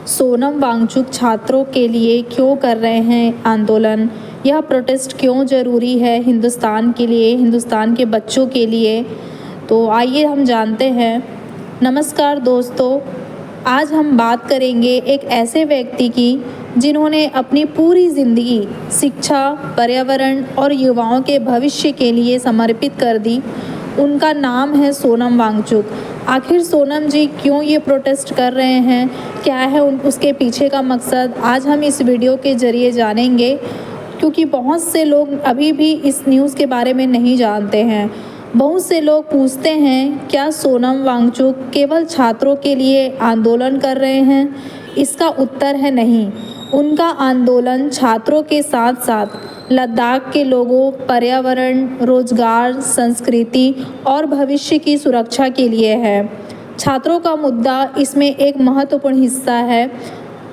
सोनम वांगचुक छात्रों के लिए क्यों कर रहे हैं आंदोलन? यह प्रोटेस्ट क्यों ज़रूरी है हिंदुस्तान के लिए, हिंदुस्तान के बच्चों के लिए? तो आइए हम जानते हैं। नमस्कार दोस्तों, आज हम बात करेंगे एक ऐसे व्यक्ति की जिन्होंने अपनी पूरी ज़िंदगी शिक्षा, पर्यावरण और युवाओं के भविष्य के लिए समर्पित कर दी। उनका नाम है सोनम वांगचुक। आखिर सोनम जी क्यों ये प्रोटेस्ट कर रहे हैं, क्या है उसके पीछे का मकसद, आज हम इस वीडियो के ज़रिए जानेंगे। क्योंकि बहुत से लोग अभी भी इस न्यूज़ के बारे में नहीं जानते हैं। बहुत से लोग पूछते हैं, क्या सोनम वांगचुक केवल छात्रों के लिए आंदोलन कर रहे हैं? इसका उत्तर है नहीं। उनका आंदोलन छात्रों के साथ साथ लद्दाख के लोगों, पर्यावरण, रोजगार, संस्कृति और भविष्य की सुरक्षा के लिए है। छात्रों का मुद्दा इसमें एक महत्वपूर्ण हिस्सा है।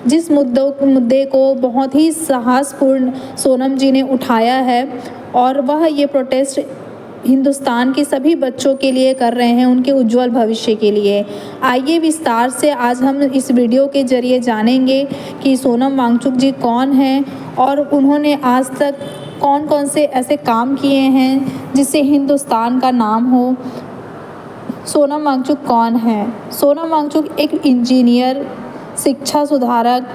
जिस मुद्दे को बहुत ही साहसपूर्ण सोनम जी ने उठाया है और वह ये प्रोटेस्ट हिंदुस्तान के सभी बच्चों के लिए कर रहे हैं, उनके उज्जवल भविष्य के लिए। आइए विस्तार से आज हम इस वीडियो के ज़रिए जानेंगे कि सोनम वांगचुक जी कौन हैं और उन्होंने आज तक कौन कौन से ऐसे काम किए हैं जिससे हिंदुस्तान का नाम हो। सोनम वांगचुक कौन है? सोनम वांगचुक एक इंजीनियर, शिक्षा सुधारक,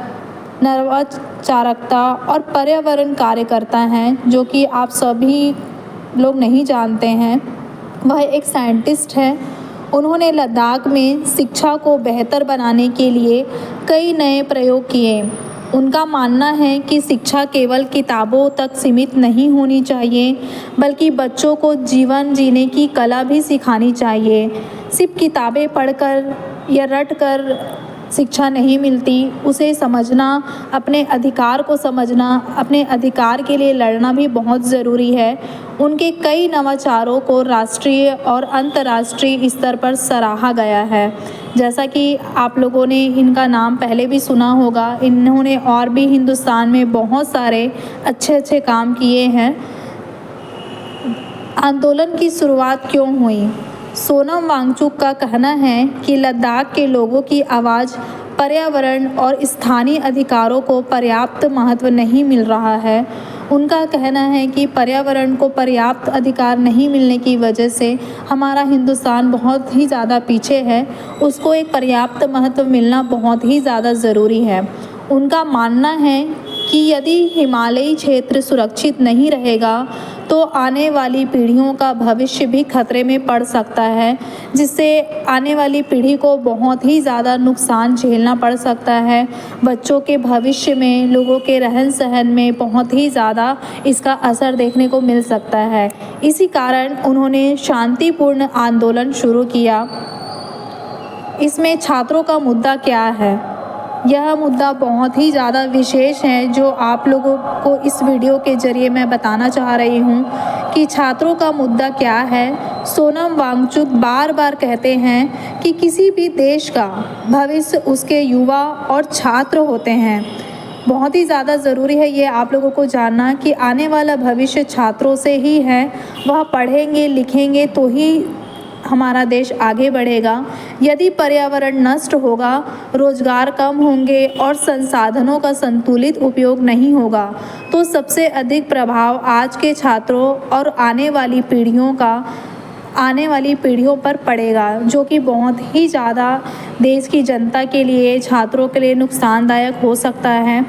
नवचारकता और पर्यावरण कार्यकर्ता हैं, जो कि आप सभी लोग नहीं जानते हैं। वह एक साइंटिस्ट है। उन्होंने लद्दाख में शिक्षा को बेहतर बनाने के लिए कई नए प्रयोग किए। उनका मानना है कि शिक्षा केवल किताबों तक सीमित नहीं होनी चाहिए, बल्कि बच्चों को जीवन जीने की कला भी सिखानी चाहिए। सिर्फ किताबें पढ़कर या रटकर शिक्षा नहीं मिलती, उसे समझना, अपने अधिकार को समझना, अपने अधिकार के लिए लड़ना भी बहुत ज़रूरी है। उनके कई नवाचारों को राष्ट्रीय और अंतर्राष्ट्रीय स्तर पर सराहा गया है। जैसा कि आप लोगों ने इनका नाम पहले भी सुना होगा, इन्होंने और भी हिंदुस्तान में बहुत सारे अच्छे काम किए हैं। आंदोलन की शुरुआत क्यों हुई? सोनम वांगचुक का कहना है कि लद्दाख के लोगों की आवाज़ पर्यावरण और स्थानीय अधिकारों को पर्याप्त महत्व नहीं मिल रहा है। उनका कहना है कि पर्यावरण को पर्याप्त अधिकार नहीं मिलने की वजह से हमारा हिंदुस्तान बहुत ही ज़्यादा पीछे है। उसको एक पर्याप्त महत्व मिलना बहुत ही ज़्यादा ज़रूरी है। उनका मानना है कि यदि हिमालयी क्षेत्र सुरक्षित नहीं रहेगा तो आने वाली पीढ़ियों का भविष्य भी खतरे में पड़ सकता है, जिससे आने वाली पीढ़ी को बहुत ही ज़्यादा नुकसान झेलना पड़ सकता है। बच्चों के भविष्य में, लोगों के रहन सहन में बहुत ही ज़्यादा इसका असर देखने को मिल सकता है। इसी कारण उन्होंने शांतिपूर्ण आंदोलन शुरू किया। इसमें छात्रों का मुद्दा क्या है? यह मुद्दा बहुत ही ज़्यादा विशेष है, जो आप लोगों को इस वीडियो के ज़रिए मैं बताना चाह रही हूँ कि छात्रों का मुद्दा क्या है। सोनम वांगचुक बार बार कहते हैं कि किसी भी देश का भविष्य उसके युवा और छात्र होते हैं। बहुत ही ज़्यादा ज़रूरी है ये आप लोगों को जानना कि आने वाला भविष्य छात्रों से ही है। वह पढ़ेंगे लिखेंगे तो ही हमारा देश आगे बढ़ेगा। यदि पर्यावरण नष्ट होगा, रोजगार कम होंगे और संसाधनों का संतुलित उपयोग नहीं होगा, तो सबसे अधिक प्रभाव आज के छात्रों और आने वाली पीढ़ियों पर पड़ेगा, जो कि बहुत ही ज़्यादा देश की जनता के लिए, छात्रों के लिए नुकसानदायक हो सकता है।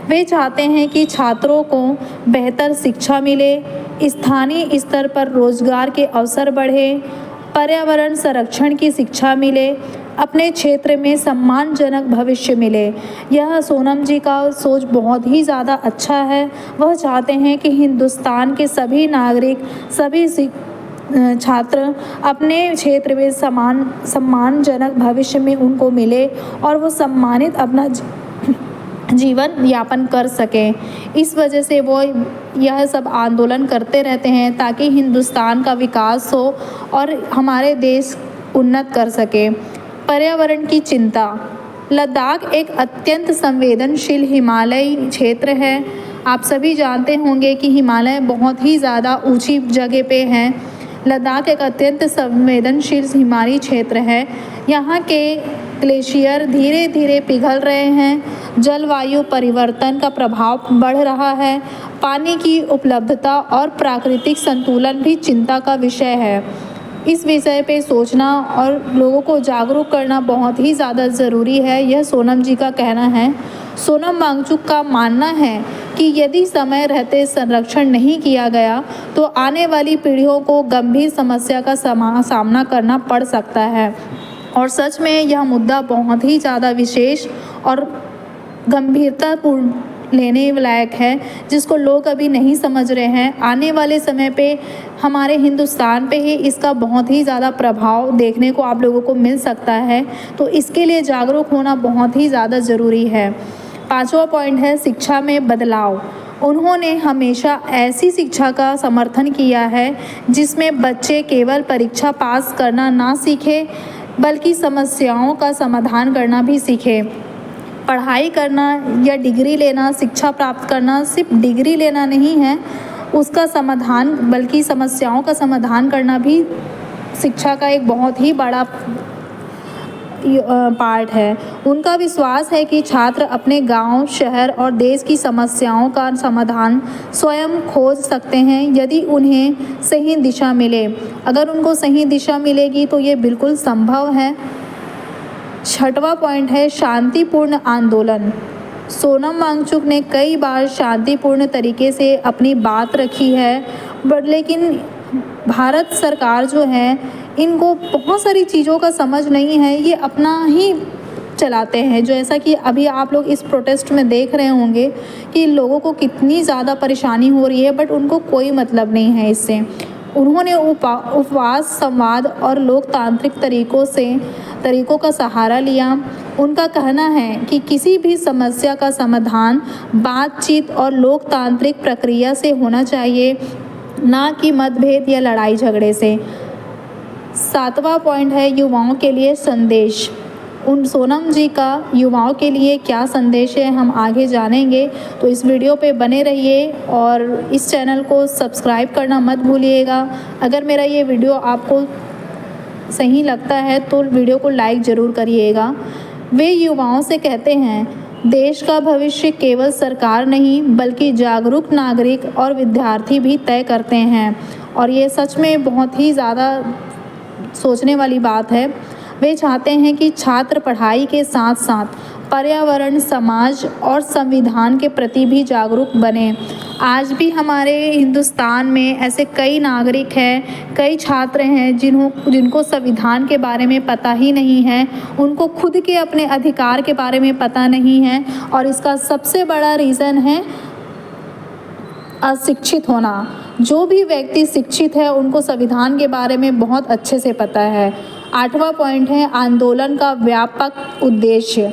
वे चाहते हैं कि छात्रों को बेहतर शिक्षा मिले, स्थानीय स्तर पर रोजगार के अवसर बढ़े, पर्यावरण संरक्षण की शिक्षा मिले, अपने क्षेत्र में सम्मानजनक भविष्य मिले। यह सोनम जी का सोच बहुत ही ज़्यादा अच्छा है। वह चाहते हैं कि हिंदुस्तान के सभी नागरिक, सभी छात्र अपने क्षेत्र में सम्मानजनक भविष्य में उनको मिले और वो सम्मानित अपना जीवन यापन कर सकें। इस वजह से वो यह सब आंदोलन करते रहते हैं ताकि हिंदुस्तान का विकास हो और हमारे देश उन्नत कर सके। पर्यावरण की चिंता। लद्दाख एक अत्यंत संवेदनशील हिमालयी क्षेत्र है। आप सभी जानते होंगे कि हिमालय बहुत ही ज़्यादा ऊंची जगह पे हैं। लद्दाख एक अत्यंत संवेदनशील हिमालयी क्षेत्र है। यहाँ के ग्लेशियर धीरे धीरे पिघल रहे हैं, जलवायु परिवर्तन का प्रभाव बढ़ रहा है, पानी की उपलब्धता और प्राकृतिक संतुलन भी चिंता का विषय है। इस विषय पे सोचना और लोगों को जागरूक करना बहुत ही ज़्यादा ज़रूरी है, यह सोनम जी का कहना है। सोनम वांगचुक का मानना है कि यदि समय रहते संरक्षण नहीं किया गया तो आने वाली पीढ़ियों को गंभीर समस्या का सामना करना पड़ सकता है। और सच में यह मुद्दा बहुत ही ज़्यादा विशेष और गंभीरतापूर्ण लेने लायक है, जिसको लोग अभी नहीं समझ रहे हैं। आने वाले समय पे हमारे हिंदुस्तान पे ही इसका बहुत ही ज़्यादा प्रभाव देखने को आप लोगों को मिल सकता है, तो इसके लिए जागरूक होना बहुत ही ज़्यादा ज़रूरी है। 5वां पॉइंट है शिक्षा में बदलाव। उन्होंने हमेशा ऐसी शिक्षा का समर्थन किया है जिसमें बच्चे केवल परीक्षा पास करना ना सीखें बल्कि समस्याओं का समाधान करना भी सीखें। पढ़ाई करना या डिग्री लेना, शिक्षा प्राप्त करना सिर्फ डिग्री लेना नहीं है, उसका समाधान बल्कि समस्याओं का समाधान करना भी शिक्षा का एक बहुत ही बड़ा पार्ट है। उनका विश्वास है कि छात्र अपने गांव, शहर और देश की समस्याओं का समाधान स्वयं खोज सकते हैं यदि उन्हें सही दिशा मिले। अगर उनको सही दिशा मिलेगी तो ये बिल्कुल संभव है। 6वां पॉइंट है शांतिपूर्ण आंदोलन। सोनम वांगचुक ने कई बार शांतिपूर्ण तरीके से अपनी बात रखी है, लेकिन भारत सरकार जो है इनको बहुत सारी चीज़ों का समझ नहीं है, ये अपना ही चलाते हैं। जो ऐसा कि अभी आप लोग इस प्रोटेस्ट में देख रहे होंगे कि लोगों को कितनी ज़्यादा परेशानी हो रही है, बट उनको कोई मतलब नहीं है इससे। उन्होंने उपवास, संवाद और लोकतांत्रिक तरीकों का सहारा लिया। उनका कहना है कि किसी भी समस्या का समाधान बातचीत और लोकतांत्रिक प्रक्रिया से होना चाहिए, ना कि मतभेद या लड़ाई झगड़े से। 7वां पॉइंट है युवाओं के लिए संदेश। उन सोनम जी का युवाओं के लिए क्या संदेश है हम आगे जानेंगे, तो इस वीडियो पे बने रहिए और इस चैनल को सब्सक्राइब करना मत भूलिएगा। अगर मेरा ये वीडियो आपको सही लगता है तो वीडियो को लाइक ज़रूर करिएगा। वे युवाओं से कहते हैं, देश का भविष्य केवल सरकार नहीं बल्कि जागरूक नागरिक और विद्यार्थी भी तय करते हैं। और ये सच में बहुत ही ज़्यादा सोचने वाली बात है। वे चाहते हैं कि छात्र पढ़ाई के साथ साथ पर्यावरण, समाज और संविधान के प्रति भी जागरूक बने। आज भी हमारे हिंदुस्तान में ऐसे कई नागरिक हैं, कई छात्र हैं जिनको संविधान के बारे में पता ही नहीं है, उनको खुद के अपने अधिकार के बारे में पता नहीं है। और इसका सबसे बड़ा रीज़न है अशिक्षित होना। जो भी व्यक्ति शिक्षित है उनको संविधान के बारे में बहुत अच्छे से पता है। 8वां पॉइंट है आंदोलन का व्यापक उद्देश्य।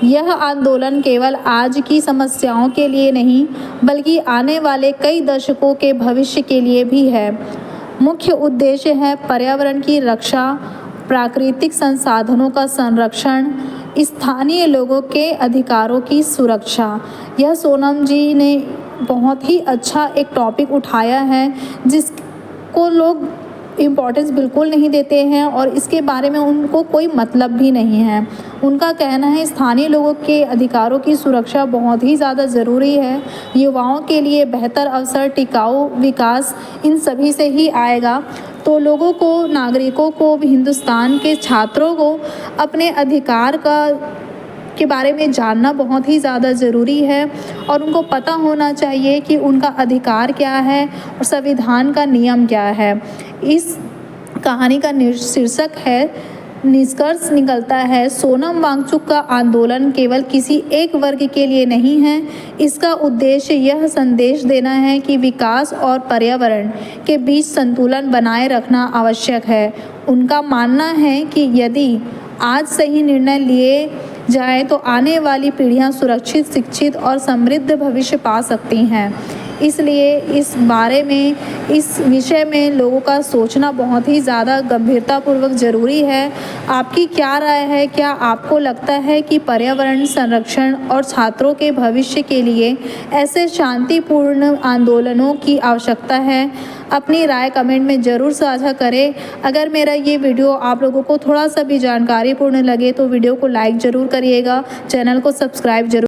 यह आंदोलन केवल आज की समस्याओं के लिए नहीं बल्कि आने वाले कई दशकों के भविष्य के लिए भी है। मुख्य उद्देश्य है पर्यावरण की रक्षा, प्राकृतिक संसाधनों का संरक्षण, स्थानीय लोगों के अधिकारों की सुरक्षा। यह सोनम जी ने बहुत ही अच्छा एक टॉपिक उठाया है जिसको लोग इम्पोर्टेंस बिल्कुल नहीं देते हैं और इसके बारे में उनको कोई मतलब भी नहीं है। उनका कहना है स्थानीय लोगों के अधिकारों की सुरक्षा बहुत ही ज़्यादा ज़रूरी है। युवाओं के लिए बेहतर अवसर, टिकाऊ विकास इन सभी से ही आएगा। तो लोगों को, नागरिकों को, हिंदुस्तान के छात्रों को अपने अधिकार के बारे में जानना बहुत ही ज़्यादा ज़रूरी है और उनको पता होना चाहिए कि उनका अधिकार क्या है और संविधान का नियम क्या है। इस कहानी का शीर्षक है, निष्कर्ष निकलता है, सोनम वांगचुक का आंदोलन केवल किसी एक वर्ग के लिए नहीं है। इसका उद्देश्य यह संदेश देना है कि विकास और पर्यावरण के बीच संतुलन बनाए रखना आवश्यक है। उनका मानना है कि यदि आज सही निर्णय लिए जाए तो आने वाली पीढ़ियां सुरक्षित, शिक्षित और समृद्ध भविष्य पा सकती हैं। इसलिए इस बारे में, इस विषय में लोगों का सोचना बहुत ही ज़्यादा गंभीरतापूर्वक ज़रूरी है। आपकी क्या राय है? क्या आपको लगता है कि पर्यावरण संरक्षण और छात्रों के भविष्य के लिए ऐसे शांतिपूर्ण आंदोलनों की आवश्यकता है? अपनी राय कमेंट में ज़रूर साझा करें। अगर मेरा ये वीडियो आप लोगों को थोड़ा सा भी जानकारीपूर्ण लगे तो वीडियो को लाइक ज़रूर करिएगा, चैनल को सब्सक्राइब ज़रूर